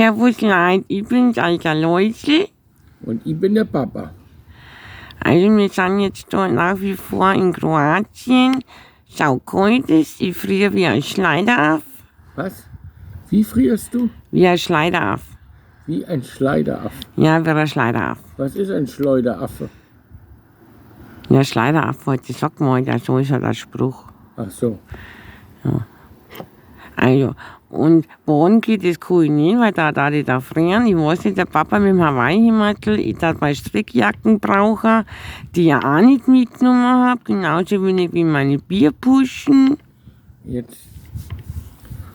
Servus Leute, ich bin's, alter Läusel. Und ich bin der Papa. Also wir sind jetzt da nach wie vor in Kroatien. Saukalt ist, ich friere wie ein Schleideraff. Was? Wie frierst du? Wie ein Schleideraff. Wie ein Schleideraff. Ja, wie ein Schleideraff. Was ist ein Schleuderaffe? Ja, Schleideraff, das sagt man halt, so ist ja der Spruch. Ach so. Also, und baden geht das kann ich nicht, weil da die da frieren. Ich weiß nicht, der Papa mit dem Hawaii-Himmertel, ich darf mal Strickjacken brauchen, die ich auch nicht mitgenommen habe, genauso wenig wie meine Bierpuschen. Jetzt,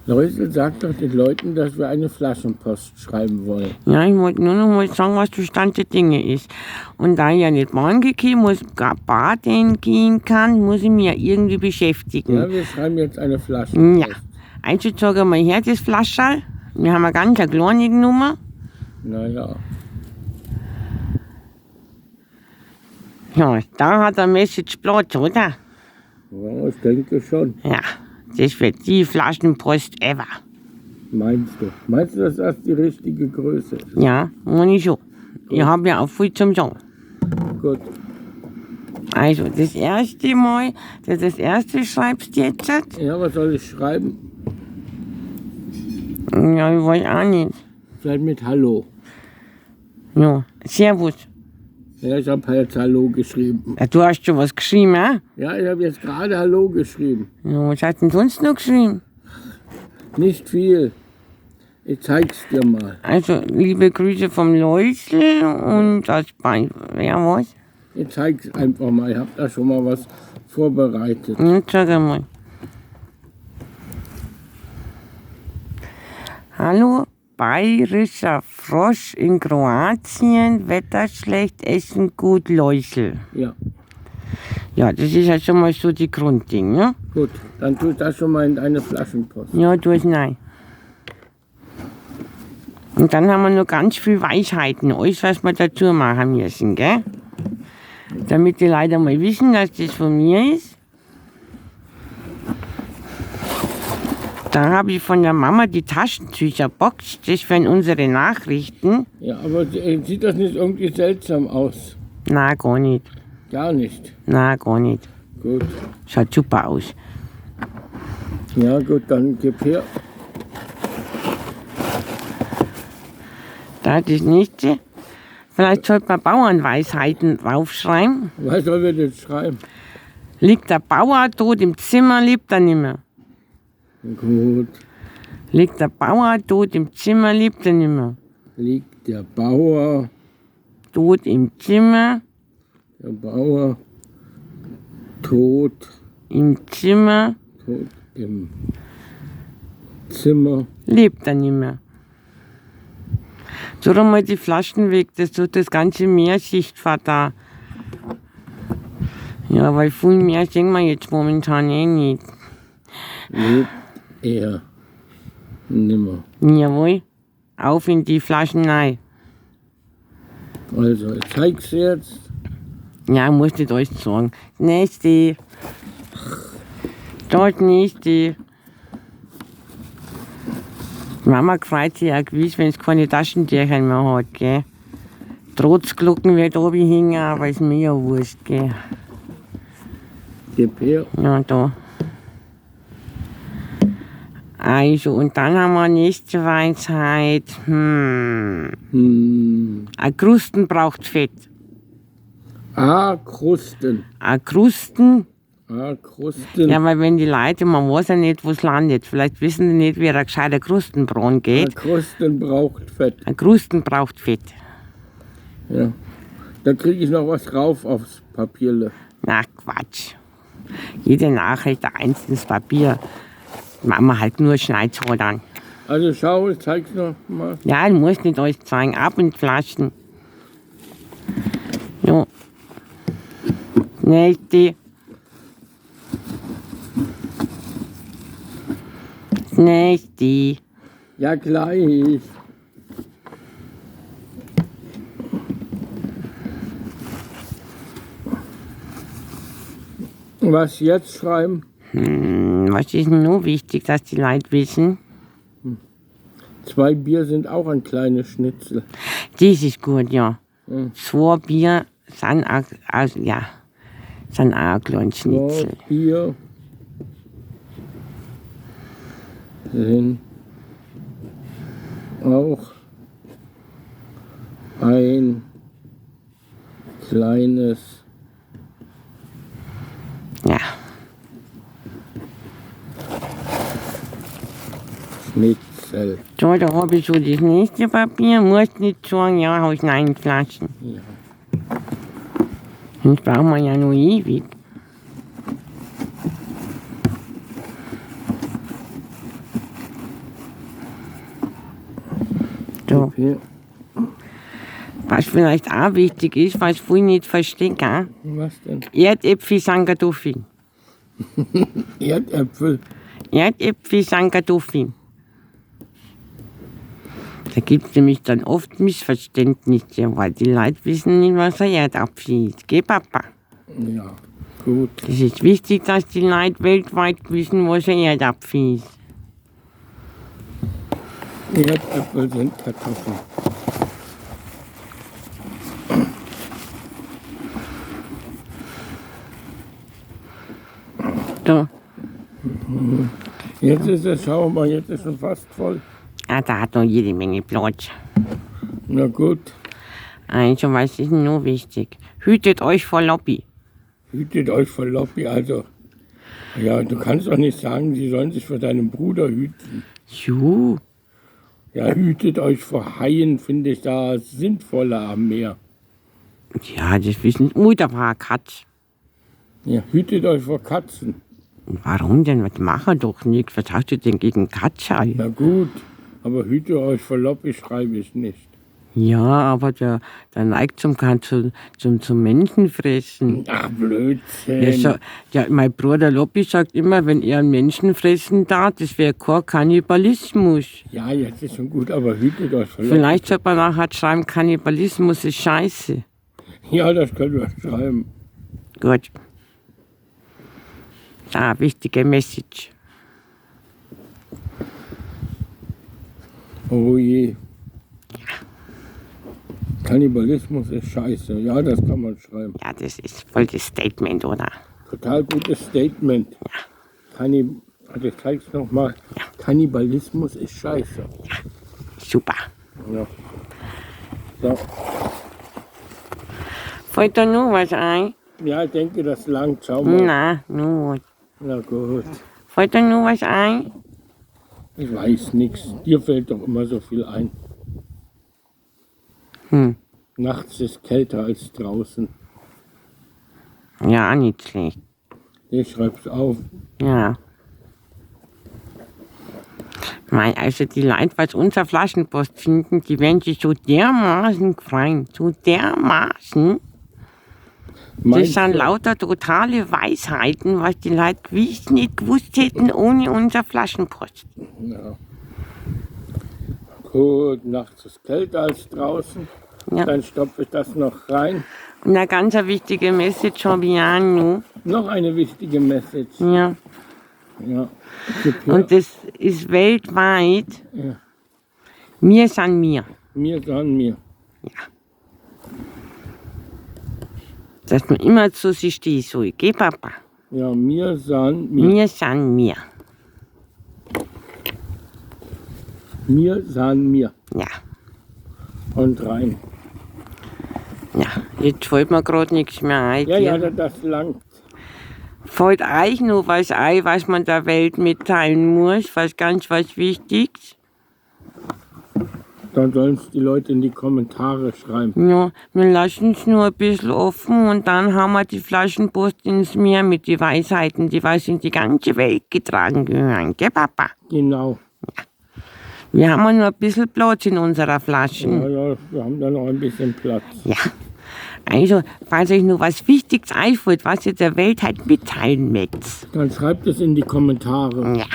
Läusel, sag doch den Leuten, dass wir eine Flaschenpost schreiben wollen. Ja, ich wollte nur noch mal sagen, was der Stand der Dinge ist. Und da ich ja nicht baden gehen muss, gar baden gehen kann, muss ich mich ja irgendwie beschäftigen. Ja, wir schreiben jetzt eine Flaschenpost. Ja. Also sag mal her, das Flascherl. Wir haben eine ganz kleine Nummer. Naja, Ja, da hat er Message Platz, oder? ja, ich denke schon. Ja, das wird die Flaschenpost ever. Meinst du? Meinst du, dass das die richtige Größe ist? Ja, meine ich schon. Ich habe ja auch viel zum Sagen. Gut. Also, das erste Mal, das erste schreibst du jetzt. Ja, was soll ich schreiben? Ja, ich weiß auch nicht. Vielleicht mit Hallo. Ja, Servus. Ja, ich habe jetzt Hallo geschrieben. Ja, du hast schon was geschrieben, ja? Ja, ich habe jetzt gerade Hallo geschrieben. Ja, was hast du denn sonst noch geschrieben? Nicht viel. Ich zeig's dir mal. Also, liebe Grüße vom Läusel und das bei, wer was? Ich zeig's einfach mal. Ich habe da schon mal was vorbereitet. Sag mal. Hallo, bayerischer Frosch in Kroatien, Wetter schlecht, Essen gut, Läusel. Ja, Ja, das ist ja schon mal so die Grundding, ne? gut. Dann tue ich das schon mal in eine Flaschenpost. Ja, du hast nein. Und dann haben wir noch ganz viel Weisheiten, alles was wir dazu machen müssen, gell? Damit die Leute mal wissen, dass das von mir ist. Da habe ich von der Mama die Taschentücherbox, das wären unsere Nachrichten. Ja, aber sieht das nicht irgendwie seltsam aus? Na, gar nicht. Gar nicht. Na, gar nicht. Gut. Schaut super aus. Ja, gut, dann gib her. Da das nächste. Vielleicht sollte man Bauernweisheiten draufschreiben. Was soll wir jetzt schreiben? Liegt der Bauer tot im Zimmer, lebt er nimmer. Gut. Liegt der Bauer tot im Zimmer, lebt er nimmer. Liegt der Bauer Tot im Zimmer, tot im Zimmer, im Zimmer. lebt er nimmer. So dann mal die Flaschen weg, das tut das ganze Meer sichtbar da. Ja, weil viel mehr sehen wir jetzt momentan eh nicht. Lebt er nimmer. Jawohl, auf in die Flaschen rein. Also, ich zeig's jetzt. Ja, muss nicht alles sagen. Das nächste. Das nächste. Die Mama freut sich auch gewiss, wenn es keine Taschentücher mehr hat, gell. Trotzglocken wird oben hängen, aber ist mir ja wurscht, gell. Gib her. Ja, da. Also, und dann haben wir nächste Weisheit. Ein Krusten braucht Fett. Krusten. Ein Krusten. Krusten. Ja, weil wenn die Leute, man weiß ja nicht, wo es landet. Vielleicht wissen die nicht, wie ein gescheiter Krustenbraten geht. Krusten braucht Fett. Ein Krusten braucht Fett. Ja. Da kriege ich noch was drauf aufs Papierle. Na, Quatsch. Jede Nachricht ein einzelnes Papier. Mama halt nur Schneidhodern. Also schau, ich zeig's noch mal. Ja, du musst nicht alles zeigen. Ab in die Flaschen. Jo. Nächste. Nächste. Ja, gleich. Was jetzt schreiben? Was ist denn nur wichtig, dass die Leute wissen? 2 Bier sind auch ein kleines Schnitzel. Das ist gut, ja. Hm. 2 Bier sind auch, also, ja, sind auch ein kleines 2 Schnitzel. Bier sind auch ein kleines Ja, Schnitzel. so, da habe ich so das nächste Papier. Musst nicht sagen, ja, aus 9 Flaschen. Ja. Sonst brauchen wir ja noch ewig. So, Hier. was vielleicht auch wichtig ist, was viele nicht verstehen, gell? Was denn? Erdäpfel sind Kartoffeln. Erdäpfel. Erdäpfel sind Kartoffeln. Da gibt es nämlich dann oft Missverständnisse, weil die Leute wissen nicht, was ein Erdapfel ist. Gell, Papa? Ja, gut. Es ist wichtig, dass die Leute weltweit wissen, was ein Erdapfel ist. Erdäpfel sind Kartoffeln. So, Jetzt ist es, schau mal, jetzt ist schon fast voll. da hat noch jede Menge Platz. Na gut, Also, was ist denn noch wichtig? Hütet euch vor Lobby. hütet euch vor Lobby. Also, ja, du kannst doch nicht sagen, sie sollen sich vor deinem Bruder hüten. Juhu. Ja, hütet euch vor Haien, finde ich da sinnvoller am Meer. Ja, das wissen. Da war eine Katze. Ja, hütet euch vor Katzen. Warum denn? Was machen doch nichts. Was hast du denn gegen Katzen? Na gut, aber hütet euch vor Lobby schreibe ich nicht. Ja, aber der neigt zum Menschenfressen. Ach, Blödsinn. Ja, mein Bruder Lobby sagt immer, wenn er einen Menschen fressen darf, das wäre kein Kannibalismus. Ja, jetzt ist schon gut, aber hütet euch vor Lobby. Vielleicht sollte man nachher schreiben, Kannibalismus ist scheiße. Ja, das können wir schreiben. Gut. Da, wichtige Message. Oh je. Kannibalismus ist scheiße. Ja, das kann man schreiben. Ja, das ist voll das Statement, oder? Total gutes Statement. Also ich zeig's nochmal. Kannibalismus ist scheiße. Super. Ja. So. Fällt da noch was ein? Ja, ich denke, das langt. Schau mal. Na, nur. Na gut. Fällt da noch was ein? Ich weiß nichts. Dir fällt doch immer so viel ein. Nachts ist kälter als draußen. Ja, nicht schlecht. Ich schreib's auf. Ja. Weil also die Leute, was unser Flaschenpost finden, die werden sich so dermaßen freuen. So dermaßen. Das Meinst sind du? lauter totale Weisheiten, was die Leute nicht gewusst hätten ohne unser Flaschenpost. Ja. Gut, nachts ist kälter als draußen. Ja. Dann stopfe ich das noch rein. Und eine ganz wichtige Message habe ich auch noch. Noch eine wichtige Message. Ja. Ja. Gib her. Und das ist weltweit. Ja. Wir sind wir. Mir sagen mir. Dass man immer zu sich stehen soll. Geh, Papa. Ja, mir sagen mir. Wir sind wir. Mir sagen mir. Ja. Und rein. Ja. Jetzt fällt mir gerade nichts mehr ein. Ja, ja, das langt. Fällt euch noch was ein, was man der Welt mitteilen muss? Was ganz was Wichtiges? Dann sollen es die Leute in die Kommentare schreiben. Ja, wir lassen es nur ein bisschen offen und dann haben wir die Flaschenpost ins Meer mit den Weisheiten, die was in die ganze Welt getragen gehören. Gell, Papa? Genau. Wir haben nur ein bisschen Platz in unserer Flaschen. Ja, ja, wir haben da noch ein bisschen Platz. Ja. Also, falls euch noch was Wichtiges einfällt, was ihr der Welt halt mitteilen möchtet. Dann schreibt es in die Kommentare. Ja.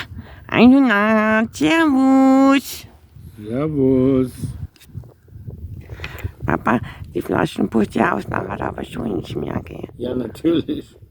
Also, na, servus. Servus. Papa, die Flaschenpost ja aus nachher aber schon ins Meer gehen. Ja, natürlich.